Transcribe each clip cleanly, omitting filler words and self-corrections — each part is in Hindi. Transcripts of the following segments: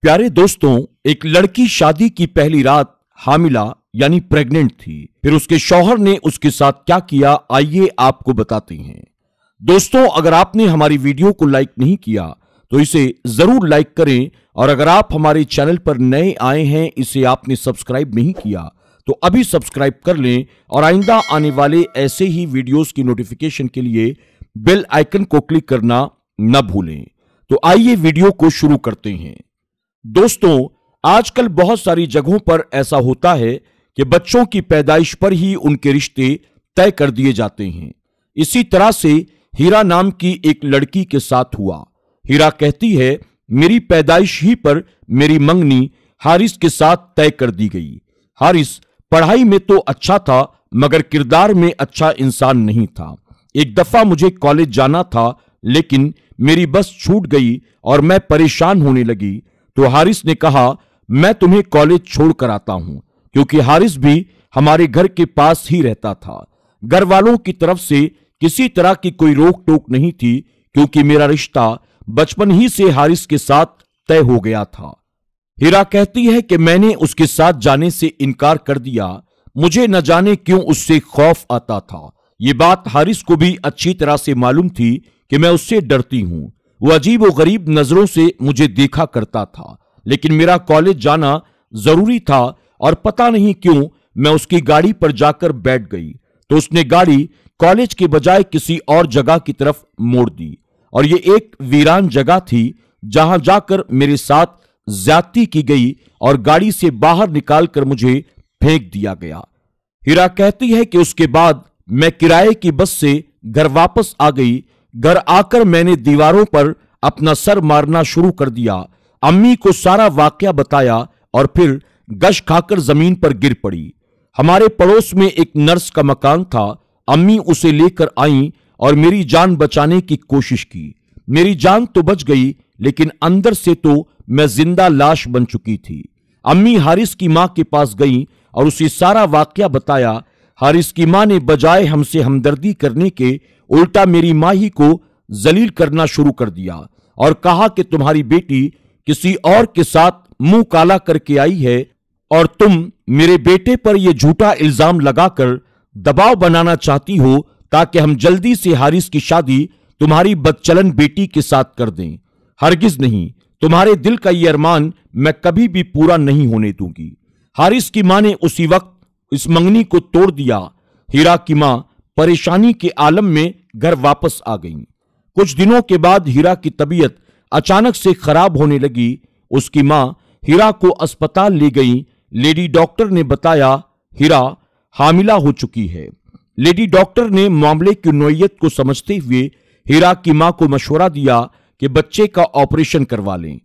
प्यारे दोस्तों, एक लड़की शादी की पहली रात हामिला यानी प्रेग्नेंट थी। फिर उसके शौहर ने उसके साथ क्या किया, आइए आपको बताते हैं। दोस्तों, अगर आपने हमारी वीडियो को लाइक नहीं किया तो इसे जरूर लाइक करें, और अगर आप हमारे चैनल पर नए आए हैं, इसे आपने सब्सक्राइब नहीं किया तो अभी सब्सक्राइब कर लें, और आइंदा आने वाले ऐसे ही वीडियोस की नोटिफिकेशन के लिए बेल आइकन को क्लिक करना न भूलें। तो आइए वीडियो को शुरू करते हैं। दोस्तों, आजकल बहुत सारी जगहों पर ऐसा होता है कि बच्चों की पैदाइश पर ही उनके रिश्ते तय कर दिए जाते हैं। इसी तरह से हीरा नाम की एक लड़की के साथ हुआ। हीरा कहती है, मेरी पैदाइश ही पर मेरी मंगनी हारिस के साथ तय कर दी गई। हारिस पढ़ाई में तो अच्छा था, मगर किरदार में अच्छा इंसान नहीं था। एक दफा मुझे कॉलेज जाना था, लेकिन मेरी बस छूट गई और मैं परेशान होने लगी। तो हारिस ने कहा, मैं तुम्हें कॉलेज छोड़कर आता हूं, क्योंकि हारिस भी हमारे घर के पास ही रहता था। घर वालों की तरफ से किसी तरह की कोई रोक टोक नहीं थी, क्योंकि मेरा रिश्ता बचपन ही से हारिस के साथ तय हो गया था। हीरा कहती है कि मैंने उसके साथ जाने से इनकार कर दिया। मुझे न जाने क्यों उससे खौफ आता था। ये बात हारिस को भी अच्छी तरह से मालूम थी कि मैं उससे डरती हूं। वो अजीब व गरीब नजरों से मुझे देखा करता था, लेकिन मेरा कॉलेज जाना जरूरी था, और पता नहीं क्यों मैं उसकी गाड़ी पर जाकर बैठ गई तो उसने गाड़ी कॉलेज के बजाय किसी और जगह की तरफ मोड़ दी, और ये एक वीरान जगह थी जहां जाकर मेरे साथ ज्यादती की गई और गाड़ी से बाहर निकालकर मुझे फेंक दिया गया। हीरा कहती है कि उसके बाद मैं किराए की बस से घर वापस आ गई। घर आकर मैंने दीवारों पर अपना सर मारना शुरू कर दिया। अम्मी को सारा वाकया बताया और फिर गश खाकर जमीन पर गिर पड़ी। हमारे पड़ोस में एक नर्स का मकान था। अम्मी उसे लेकर आईं और मेरी जान बचाने की कोशिश की। मेरी जान तो बच गई, लेकिन अंदर से तो मैं जिंदा लाश बन चुकी थी। अम्मी हारिस की मां के पास गई और उसे सारा वाकया बताया। हारिस की मां ने बजाय हमसे हमदर्दी करने के उल्टा मेरी मां ही को जलील करना शुरू कर दिया और कहा कि तुम्हारी बेटी किसी और के साथ मुंह काला करके आई है, और तुम मेरे बेटे पर यह झूठा इल्जाम लगाकर दबाव बनाना चाहती हो ताकि हम जल्दी से हारिस की शादी तुम्हारी बदचलन बेटी के साथ कर दें। हरगिज नहीं, तुम्हारे दिल का यह अरमान मैं कभी भी पूरा नहीं होने दूंगी। हारिस की मां ने उसी वक्त इस मंगनी को तोड़ दिया। हीरा की मां परेशानी के आलम में घर वापस आ गईं। कुछ दिनों के बाद हीरा की तबीयत अचानक से खराब होने लगी। उसकी मां हीरा को अस्पताल ले गई। लेडी डॉक्टर ने बताया हीरा हामिला हो चुकी है। लेडी डॉक्टर ने मामले की नौयत को समझते हुए हीरा की मां को मशवरा दिया कि बच्चे का ऑपरेशन करवा लें,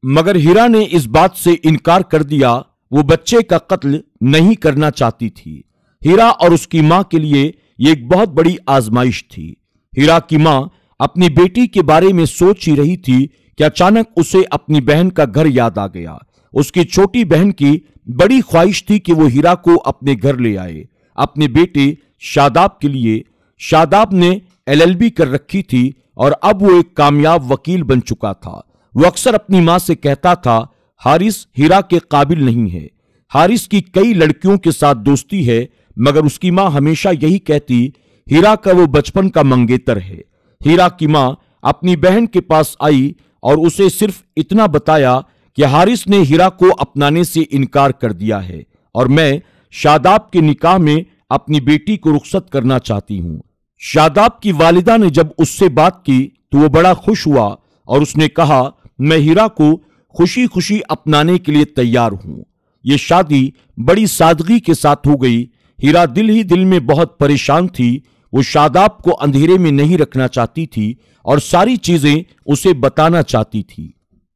मगर हीरा ने इस बात से इनकार कर दिया। वो बच्चे का कत्ल नहीं करना चाहती थी। हीरा और उसकी मां के लिए यह एक बहुत बड़ी आजमाइश थी। हीरा की मां अपनी बेटी के बारे में सोच ही रही थी कि अचानक उसे अपनी बहन का घर याद आ गया। उसकी छोटी बहन की बड़ी ख्वाहिश थी कि वो हीरा को अपने घर ले आए, अपने बेटे शादाब के लिए। शादाब ने LLB कर रखी थी और अब वो एक कामयाब वकील बन चुका था। वो अक्सर अपनी मां से कहता था, हारिस हीरा के काबिल नहीं है। हारिस की कई लड़कियों के साथ दोस्ती है, मगर उसकी मां हमेशा यही कहती, हीरा का वो बचपन का मंगेतर है। हीरा की मां अपनी बहन के पास आई और उसे सिर्फ इतना बताया कि हारिस ने हीरा को अपनाने से इनकार कर दिया है और मैं शादाब के निकाह में अपनी बेटी को रुखसत करना चाहती हूं। शादाब की वालिदा ने जब उससे बात की तो वो बड़ा खुश हुआ और उसने कहा, मैं हीरा को खुशी खुशी अपनाने के लिए तैयार हूं। ये शादी बड़ी सादगी के साथ हो गई। हीरा दिल ही दिल में बहुत परेशान थी। वो शादाब को अंधेरे में नहीं रखना चाहती थी और सारी चीजें उसे बताना चाहती थी।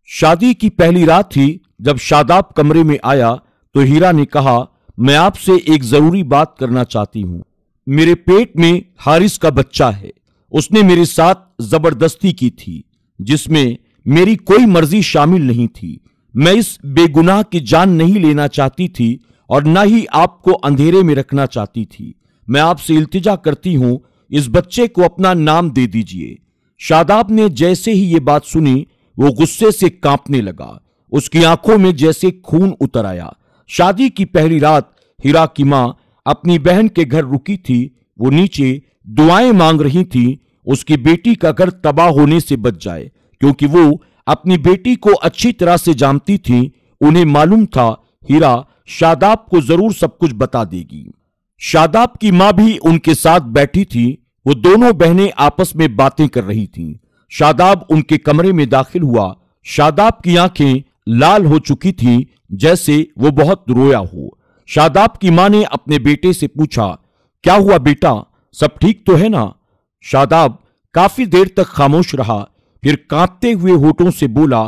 शादी की पहली रात थी। जब शादाब कमरे में आया तो हीरा ने कहा, मैं आपसे एक जरूरी बात करना चाहती हूं। मेरे पेट में हारिस का बच्चा है। उसने मेरे साथ जबरदस्ती की थी, जिसमें मेरी कोई मर्जी शामिल नहीं थी। मैं इस बेगुनाह की जान नहीं लेना चाहती थी और ना ही आपको अंधेरे में रखना चाहती थी। मैं आपसे इल्तिजा करती हूं, इस बच्चे को अपना नाम दे दीजिए। शादाब ने जैसे ही ये बात सुनी वो गुस्से से कांपने लगा। उसकी आंखों में जैसे खून उतर आया। शादी की पहली रात हीरा की मां अपनी बहन के घर रुकी थी। वो नीचे दुआएं मांग रही थी, उसकी बेटी का घर तबाह होने से बच जाए, क्योंकि वो अपनी बेटी को अच्छी तरह से जानती थी। उन्हें मालूम था हीरा शादाब को जरूर सब कुछ बता देगी। शादाब की मां भी उनके साथ बैठी थी। वो दोनों बहनें आपस में बातें कर रही थीं। शादाब उनके कमरे में दाखिल हुआ। शादाब की आंखें लाल हो चुकी थीं, जैसे वो बहुत रोया हो। शादाब की मां ने अपने बेटे से पूछा, क्या हुआ बेटा, सब ठीक तो है ना? शादाब काफी देर तक खामोश रहा, फिर कांपते हुए होठों से बोला,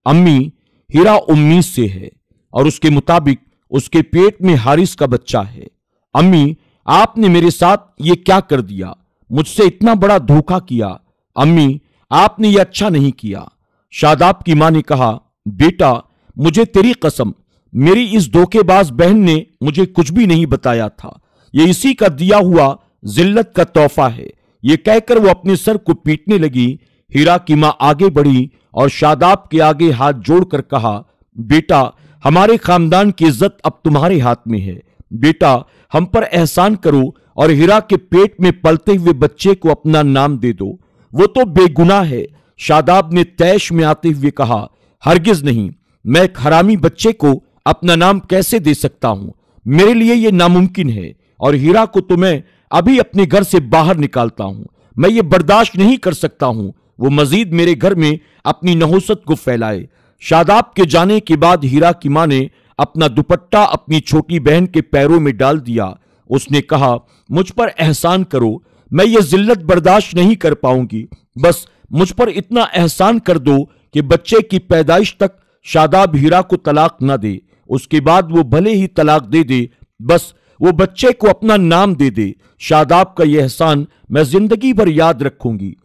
अम्मी, हीरा उम्मीद से है और उसके मुताबिक उसके पेट में हारिस का बच्चा है। अम्मी, आपने मेरे साथ ये क्या कर दिया? मुझसे इतना बड़ा धोखा किया। अम्मी, आपने ये अच्छा नहीं किया। शादाब की मां ने कहा, बेटा, मुझे तेरी कसम, मेरी इस धोखेबाज बहन ने मुझे कुछ भी नहीं बताया था। ये इसी का दिया हुआ जिल्लत का तोहफा है। ये कहकर वो अपने सर को पीटने लगी। हीरा की मां आगे बढ़ी और शादाब के आगे हाथ जोड़कर कहा, बेटा, हमारे खानदान की इज्जत अब तुम्हारे हाथ में है। बेटा, हम पर एहसान करो और हीरा के पेट में पलते हुए बच्चे को अपना नाम दे दो। वो तो बेगुनाह है। शादाब ने तैश में आते हुए कहा, हरगिज नहीं, मैं एक हरामी बच्चे को अपना नाम कैसे दे सकता हूं? मेरे लिए यह नामुमकिन है और हीरा को तो मैं अभी अपने घर से बाहर निकालता हूं। मैं ये बर्दाश्त नहीं कर सकता हूं वो मजीद मेरे घर में अपनी नहुसत को फैलाए। शादाब के जाने के बाद हीरा की मां ने अपना दुपट्टा अपनी छोटी बहन के पैरों में डाल दिया। उसने कहा, मुझ पर एहसान करो, मैं ये जिल्लत बर्दाश्त नहीं कर पाऊंगी। बस मुझ पर इतना एहसान कर दो कि बच्चे की पैदाइश तक शादाब हीरा को तलाक न दे। उसके बाद वो भले ही तलाक दे दे, बस वो बच्चे को अपना नाम दे दे। शादाब का यह एहसान मैं जिंदगी भर याद रखूंगी।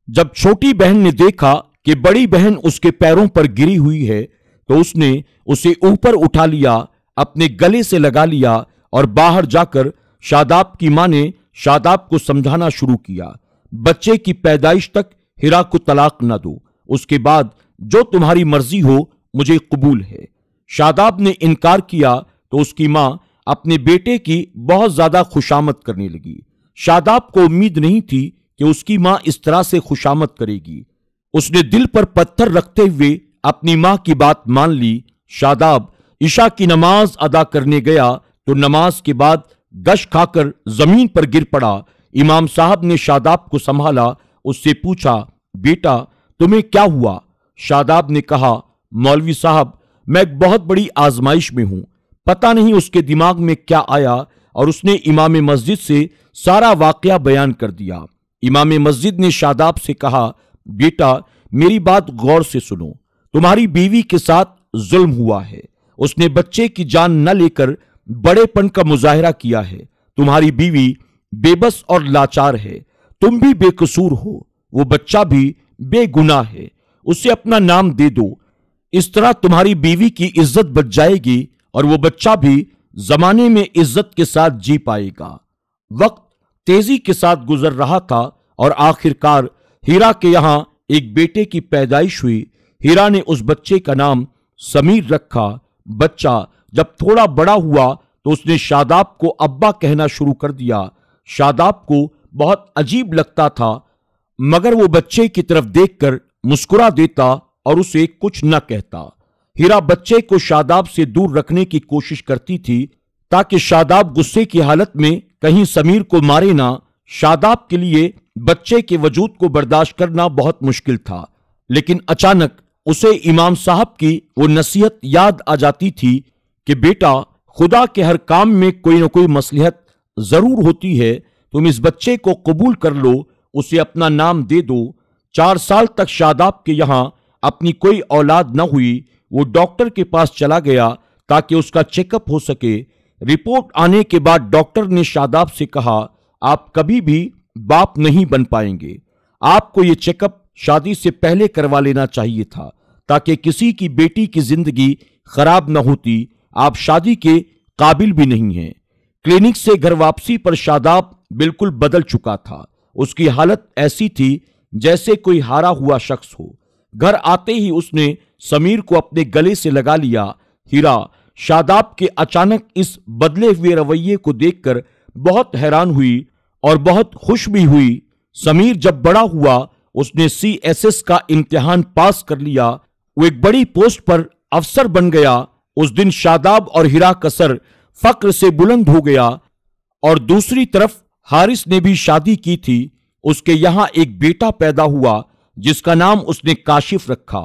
जब छोटी बहन ने देखा कि बड़ी बहन उसके पैरों पर गिरी हुई है, तो उसने उसे ऊपर उठा लिया, अपने गले से लगा लिया और बाहर जाकर शादाब की मां ने शादाब को समझाना शुरू किया, बच्चे की पैदाइश तक हीरा को तलाक न दो, उसके बाद जो तुम्हारी मर्जी हो मुझे कबूल है। शादाब ने इनकार किया तो उसकी मां अपने बेटे की बहुत ज्यादा खुशामद करने लगी। शादाब को उम्मीद नहीं थी कि उसकी मां इस तरह से खुशामद करेगी। उसने दिल पर पत्थर रखते हुए अपनी मां की बात मान ली। शादाब इशा की नमाज अदा करने गया तो नमाज के बाद गश खाकर जमीन पर गिर पड़ा। इमाम साहब ने शादाब को संभाला, उससे पूछा, बेटा तुम्हें क्या हुआ? शादाब ने कहा, मौलवी साहब, मैं एक बहुत बड़ी आजमाइश में हूं। पता नहीं उसके दिमाग में क्या आया और उसने इमाम मस्जिद से सारा वाकया बयान कर दिया। इमाम मस्जिद ने शादाब से कहा, बेटा मेरी बात गौर से सुनो, तुम्हारी बीवी के साथ जुल्म हुआ है। उसने बच्चे की जान न लेकर बड़ेपन का मुजाहिरा किया है। तुम्हारी बीवी बेबस और लाचार है, तुम भी बेकसूर हो, वो बच्चा भी बेगुनाह है, उसे अपना नाम दे दो। इस तरह तुम्हारी बीवी की इज्जत बच जाएगी और वो बच्चा भी जमाने में इज्जत के साथ जी पाएगा। वक्त तेजी के साथ गुजर रहा था और आखिरकार हीरा के यहां एक बेटे की पैदाइश हुई। हीरा ने उस बच्चे का नाम समीर रखा। बच्चा जब थोड़ा बड़ा हुआ तो उसने शादाब को अब्बा कहना शुरू कर दिया। शादाब को बहुत अजीब लगता था, मगर वो बच्चे की तरफ देखकर मुस्कुरा देता और उसे कुछ न कहता। हीरा बच्चे को शादाब से दूर रखने की कोशिश करती थी ताकि शादाब गुस्से की हालत में कहीं समीर को मारे ना। शादाब के लिए बच्चे के वजूद को बर्दाश्त करना बहुत मुश्किल था, लेकिन अचानक उसे इमाम साहब की वो नसीहत याद आ जाती थी कि बेटा, खुदा के हर काम में कोई ना कोई मसलहत जरूर होती है। तुम इस बच्चे को कबूल कर लो, उसे अपना नाम दे दो। 4 साल तक शादाब के यहां अपनी कोई औलाद न हुई। वो डॉक्टर के पास चला गया ताकि उसका चेकअप हो सके। रिपोर्ट आने के बाद डॉक्टर ने शादाब से कहा, आप कभी भी बाप नहीं बन पाएंगे। आपको ये चेकअप शादी से पहले करवा लेना चाहिए था ताकि किसी की बेटी की जिंदगी खराब न होती। आप शादी के काबिल भी नहीं हैं। क्लिनिक से घर वापसी पर शादाब बिल्कुल बदल चुका था। उसकी हालत ऐसी थी जैसे कोई हारा हुआ शख्स हो। घर आते ही उसने समीर को अपने गले से लगा लिया। हीरा शादाब के अचानक इस बदले हुए रवैये को देखकर बहुत हैरान हुई और बहुत खुश भी हुई। समीर जब बड़ा हुआ, उसने CSS का इम्तिहान पास कर लिया, वो एक बड़ी पोस्ट पर अफसर बन गया। उस दिन शादाब और हीरा का सर फक्र से बुलंद हो गया। और दूसरी तरफ हारिस ने भी शादी की थी। उसके यहां एक बेटा पैदा हुआ जिसका नाम उसने काशिफ रखा।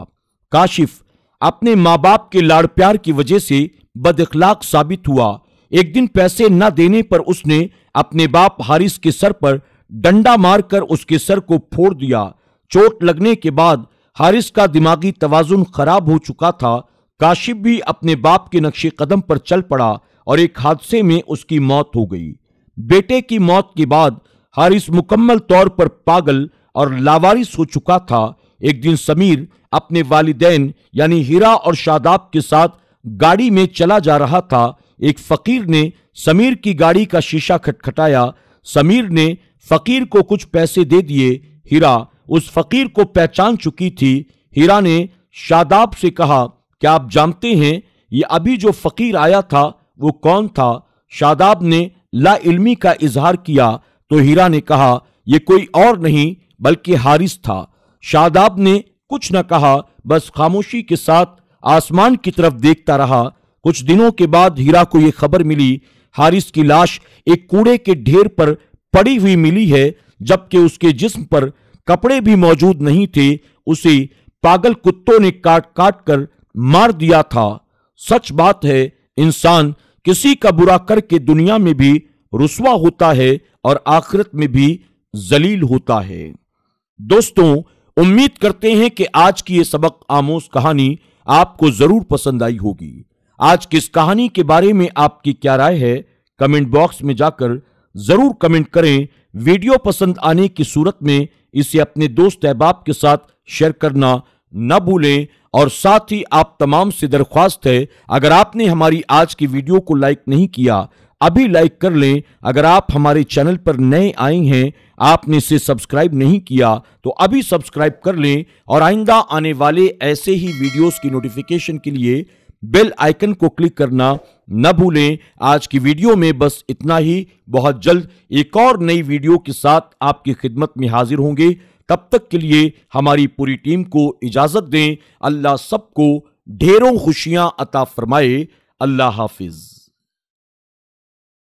काशिफ अपने माँ बाप के लाड़ प्यार की वजह से बदअखलाक साबित हुआ। एक दिन पैसे न देने पर उसने अपने बाप हारिस के सर पर डंडा मारकर उसके सर को फोड़ दिया। चोट लगने के बाद हारिस का दिमागी तवाजुन खराब हो चुका था। काशिफ भी अपने बाप के नक्शे कदम पर चल पड़ा और एक हादसे में उसकी मौत हो गई। बेटे की मौत के बाद हारिस मुकम्मल तौर पर पागल और लावारिस हो चुका था। एक दिन समीर अपने वालिदैन यानी हीरा और शादाब के साथ गाड़ी में चला जा रहा था। एक फकीर ने समीर की गाड़ी का शीशा खटखटाया। समीर ने फकीर को कुछ पैसे दे दिए। हीरा उस फकीर को पहचान चुकी थी। हीरा ने शादाब से कहा, क्या आप जानते हैं ये अभी जो फकीर आया था वो कौन था? शादाब ने ला इल्मी का इजहार किया तो हीरा ने कहा, ये कोई और नहीं बल्कि हारिस था। शादाब ने कुछ न कहा, बस खामोशी के साथ आसमान की तरफ देखता रहा। कुछ दिनों के बाद हीरा को यह खबर मिली, हारिस की लाश एक कूड़े के ढेर पर पड़ी हुई मिली है, जबकि उसके जिस्म पर कपड़े भी मौजूद नहीं थे। उसे पागल कुत्तों ने काट काट कर मार दिया था। सच बात है, इंसान किसी का बुरा करके दुनिया में भी रुस्वा होता है और आखिरत में भी जलील होता है। दोस्तों, उम्मीद करते हैं कि आज की ये सबक आमोज कहानी आपको जरूर पसंद आई होगी। आज की इस कहानी के बारे में आपकी क्या राय है, कमेंट बॉक्स में जाकर जरूर कमेंट करें। वीडियो पसंद आने की सूरत में इसे अपने दोस्त अहबाब के साथ शेयर करना न भूलें। और साथ ही आप तमाम से दरख्वास्त है, अगर आपने हमारी आज की वीडियो को लाइक नहीं किया, अभी लाइक कर लें। अगर आप हमारे चैनल पर नए आए हैं, आपने इसे सब्सक्राइब नहीं किया तो अभी सब्सक्राइब कर लें और आइंदा आने वाले ऐसे ही वीडियोस की नोटिफिकेशन के लिए बेल आइकन को क्लिक करना न भूलें। आज की वीडियो में बस इतना ही। बहुत जल्द एक और नई वीडियो के साथ आपकी खिदमत में हाजिर होंगे। तब तक के लिए हमारी पूरी टीम को इजाजत दें। अल्लाह सबको ढेरों खुशियां अता फरमाए। अल्लाह हाफिज।